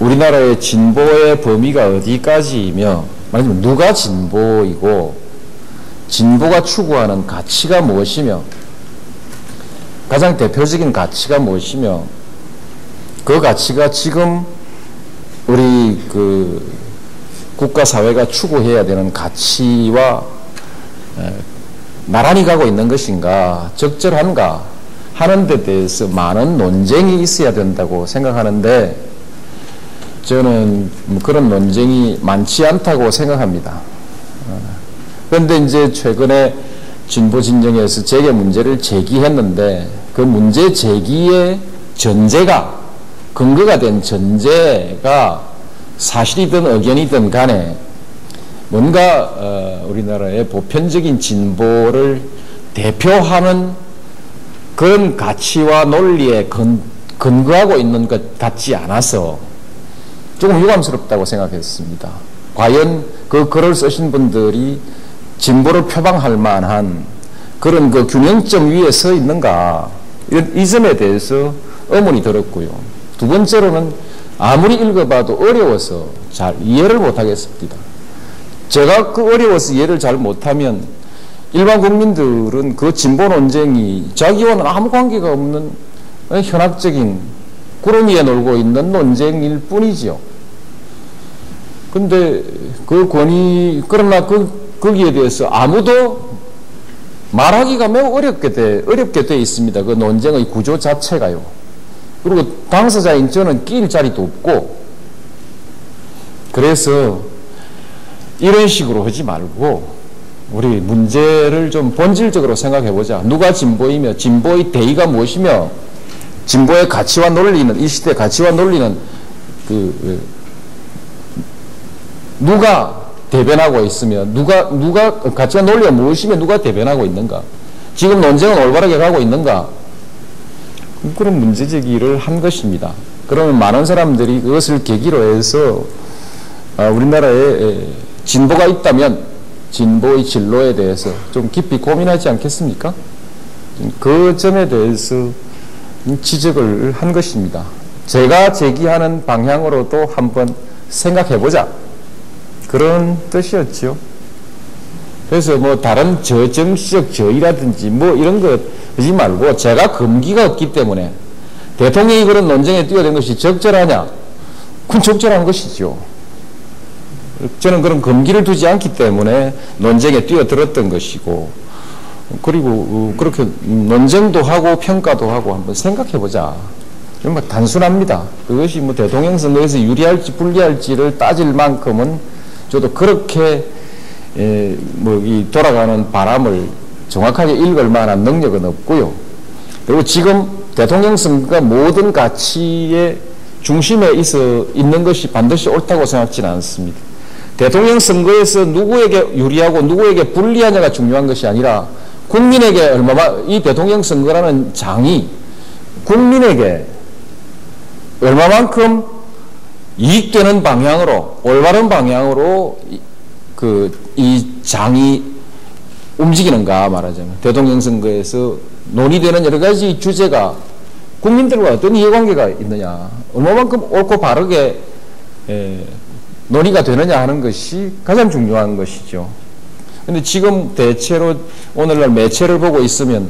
우리나라의 진보의 범위가 어디까지이며, 말하자면 누가 진보이고 진보가 추구하는 가치가 무엇이며 가장 대표적인 가치가 무엇이며 그 가치가 지금 우리 국가 사회가 추구해야 되는 가치와 나란히 가고 있는 것인가, 적절한가 하는 데 대해서 많은 논쟁이 있어야 된다고 생각하는데 저는 그런 논쟁이 많지 않다고 생각합니다. 그런데 이제 최근에 진보 진영에서 재계 문제를 제기했는데 그 문제 제기의 전제가, 근거가 된 전제가 사실이든 의견이든 간에 뭔가 우리나라의 보편적인 진보를 대표하는 그런 가치와 논리에 근거하고 있는 것 같지 않아서 조금 유감스럽다고 생각했습니다. 과연 그 글을 쓰신 분들이 진보를 표방할 만한 그런 그 균형점 위에 서 있는가, 이 점에 대해서 의문이 들었고요. 두 번째로는 아무리 읽어봐도 어려워서 잘 이해를 못하겠습니다. 제가 그 어려워서 이해를 잘 못하면 일반 국민들은 그 진보 논쟁이 자기와는 아무 관계가 없는 현학적인 구름 위에 놀고 있는 논쟁일 뿐이지요. 근데 그러나 거기에 대해서 아무도 말하기가 매우 어렵게 돼 있습니다. 그 논쟁의 구조 자체가요. 그리고 당사자인 저는 끼일 자리도 없고, 그래서 이런 식으로 하지 말고 우리 문제를 좀 본질적으로 생각해보자. 누가 진보이며 진보의 대의가 무엇이며 진보의 가치와 논리는, 이 시대의 가치와 논리는 누가 대변하고 있으며 누가 가치와 논리가 무엇이며 누가 대변하고 있는가, 지금 논쟁은 올바르게 가고 있는가, 그런 문제 제기를 한 것입니다. 그러면 많은 사람들이 그것을 계기로 해서 우리나라에 진보가 있다면 진보의 진로에 대해서 좀 깊이 고민하지 않겠습니까? 그 점에 대해서 지적을 한 것입니다. 제가 제기하는 방향으로도 한번 생각해보자, 그런 뜻이었죠. 그래서 뭐 다른 저정치적 저의라든지 뭐 이런 거 하지 말고, 제가 금기가 없기 때문에 대통령이 그런 논쟁에 뛰어든 것이 적절하냐? 그건 적절한 것이죠. 저는 그런 금기를 두지 않기 때문에 논쟁에 뛰어들었던 것이고, 그리고 그렇게 논쟁도 하고 평가도 하고 한번 생각해보자. 정말 단순합니다. 그것이 뭐 대통령 선거에서 유리할지 불리할지를 따질 만큼은 저도 그렇게 이 돌아가는 바람을 정확하게 읽을 만한 능력은 없고요. 그리고 지금 대통령 선거가 모든 가치의 중심에 있는 것이 반드시 옳다고 생각지는 않습니다. 대통령 선거에서 누구에게 유리하고 누구에게 불리하냐가 중요한 것이 아니라 국민에게 이 대통령 선거라는 장이 국민에게 얼마만큼 이익되는 방향으로, 올바른 방향으로 이 장이 움직이는가 말하자면, 대통령 선거에서 논의되는 여러 가지 주제가 국민들과 어떤 이해관계가 있느냐, 얼마만큼 옳고 바르게 논의가 되느냐 하는 것이 가장 중요한 것이죠. 근데 지금 대체로 오늘날 매체를 보고 있으면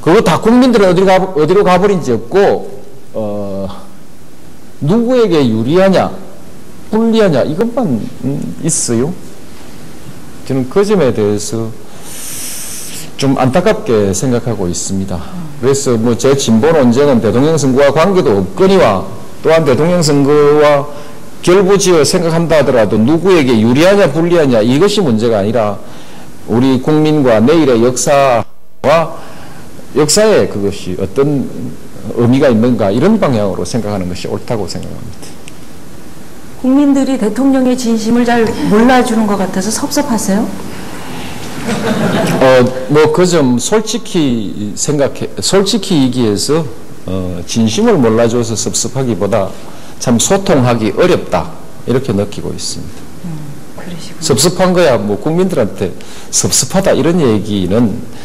그거 다 국민들은 어디로 가버린지 없고, 누구에게 유리하냐 불리하냐 이것만 있어요. 저는 그 점에 대해서 좀 안타깝게 생각하고 있습니다. 그래서 뭐 제 진보 논쟁은 대통령 선거와 관계도 없거니와, 또한 대통령 선거와 결부지어 생각한다 하더라도 누구에게 유리하냐 불리하냐 이것이 문제가 아니라 우리 국민과 내일의 역사에 그것이 어떤 의미가 있는가, 이런 방향으로 생각하는 것이 옳다고 생각합니다. 국민들이 대통령의 진심을 잘 몰라주는 것 같아서 섭섭하세요? 뭐 그 점 솔직히 얘기해서 진심을 몰라줘서 섭섭하기보다 참 소통하기 어렵다, 이렇게 느끼고 있습니다. 그러시군요. 섭섭한 거야 뭐 국민들한테 섭섭하다 이런 얘기는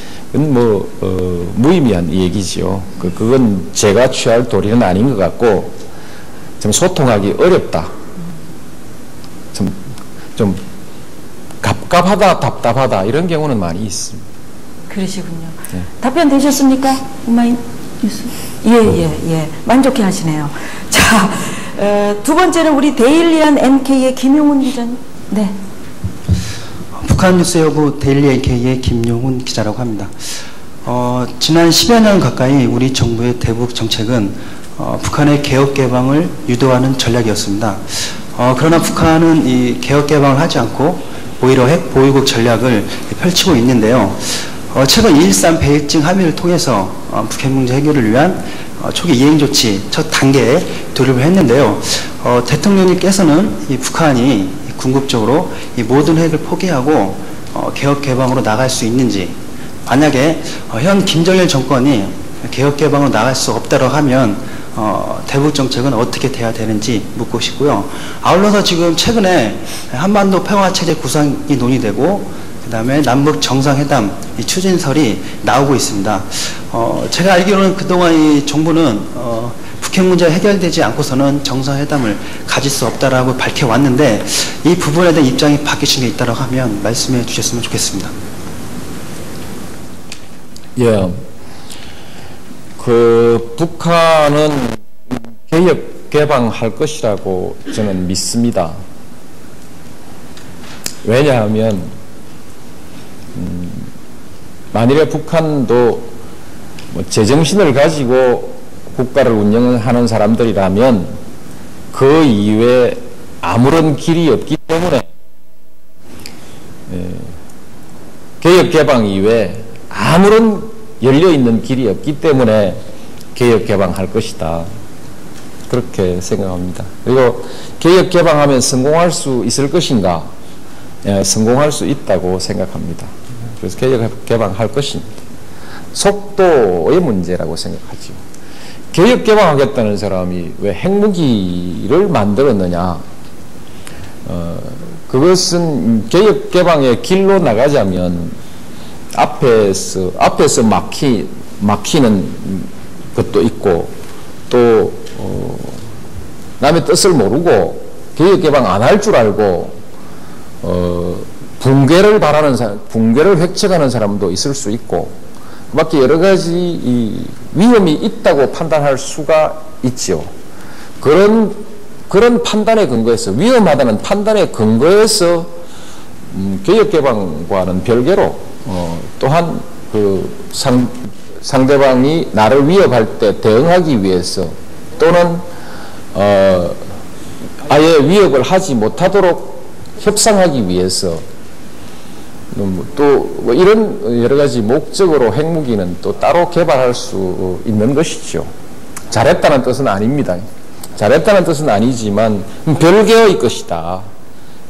무의미한 얘기죠. 그건 제가 취할 도리는 아닌 것 같고, 좀 소통하기 어렵다. 좀 갑갑하다, 답답하다 이런 경우는 많이 있습니다. 그러시군요. 네. 답변 되셨습니까? 오마이 뉴스? 예. 만족해 하시네요. 자, 두 번째는 우리 데일리안 NK의 김용훈 기자님. 네. 북한 뉴스 여부 데일리 NK의 김용훈 기자라고 합니다. 지난 10여 년 가까이 우리 정부의 대북 정책은 북한의 개혁 개방을 유도하는 전략이었습니다. 그러나 북한은 이 개혁 개방을 하지 않고 오히려 핵 보유국 전략을 펼치고 있는데요. 최근 2.13 베이징 합의를 통해서 북핵 문제 해결을 위한 초기 이행 조치 첫 단계에 돌입을 했는데요. 대통령님께서는 이 북한이 궁극적으로 이 모든 핵을 포기하고 개혁 개방으로 나갈 수 있는지, 만약에 현 김정일 정권이 개혁 개방으로 나갈 수 없다고 하면 대북 정책은 어떻게 돼야 되는지 묻고 싶고요. 아울러서 지금 최근에 한반도 평화체제 구상이 논의되고 그 다음에 남북 정상회담 이 추진설이 나오고 있습니다. 제가 알기로는 그동안 이 정부는 북핵 문제가 해결되지 않고서는 정상회담을 가질 수 없다라고 밝혀왔는데, 이 부분에 대한 입장이 바뀌신 게 있다고 하면 말씀해 주셨으면 좋겠습니다. 예. 북한은 개혁 개방할 것이라고 저는 믿습니다. 왜냐하면 만일에 북한도 제정신을 가지고 국가를 운영하는 사람들이라면 그 이외에 아무런 길이 없기 때문에 개혁 개방 이외에 아무런 열려있는 길이 없기 때문에 개혁 개방할 것이다. 그렇게 생각합니다. 그리고 개혁 개방하면 성공할 수 있을 것인가? 성공할 수 있다고 생각합니다. 그래서 개혁 개방할 것입니다. 속도의 문제라고 생각하죠. 개혁 개방하겠다는 사람이 왜 핵무기를 만들었느냐? 그것은 개혁 개방의 길로 나가자면 앞에서 막히는 것도 있고, 또 남의 뜻을 모르고 개혁 개방 안 할 줄 알고 붕괴를 바라는 사람, 붕괴를 획책하는 사람도 있을 수 있고, 그밖에 여러 가지 위험이 있다고 판단할 수가 있죠. 그런 판단에 근거해서, 위험하다는 판단에 근거해서 개혁 개방과는 별개로 또한 상대방이 나를 위협할 때 대응하기 위해서, 또는 아예 위협을 하지 못하도록 협상하기 위해서, 또 이런 여러 가지 목적으로 핵무기는 또 따로 개발할 수 있는 것이죠. 잘했다는 뜻은 아닙니다. 잘했다는 뜻은 아니지만 별개의 것이다.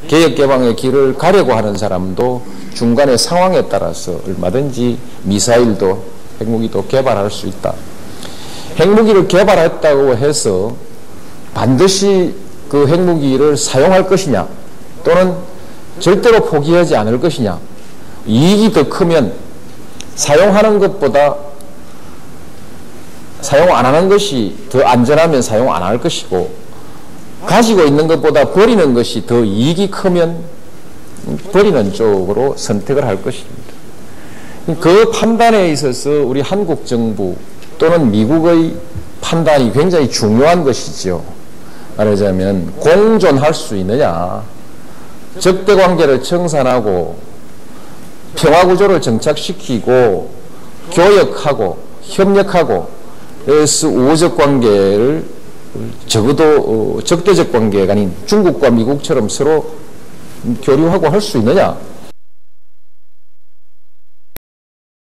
개혁 개방의 길을 가려고 하는 사람도 중간의 상황에 따라서 얼마든지 미사일도 핵무기도 개발할 수 있다. 핵무기를 개발했다고 해서 반드시 그 핵무기를 사용할 것이냐, 또는 절대로 포기하지 않을 것이냐. 이익이 더 크면 사용하는 것보다 사용 안 하는 것이 더 안전하면 사용 안 할 것이고, 가지고 있는 것보다 버리는 것이 더 이익이 크면 버리는 쪽으로 선택을 할 것입니다. 그 판단에 있어서 우리 한국 정부 또는 미국의 판단이 굉장히 중요한 것이죠. 말하자면 공존할 수 있느냐, 적대관계를 청산하고 평화구조를 정착시키고 교역하고 협력하고, 그래서 우호적 관계를 적어도 적대적 관계가 아닌 중국과 미국처럼 서로 교류하고 할 수 있느냐,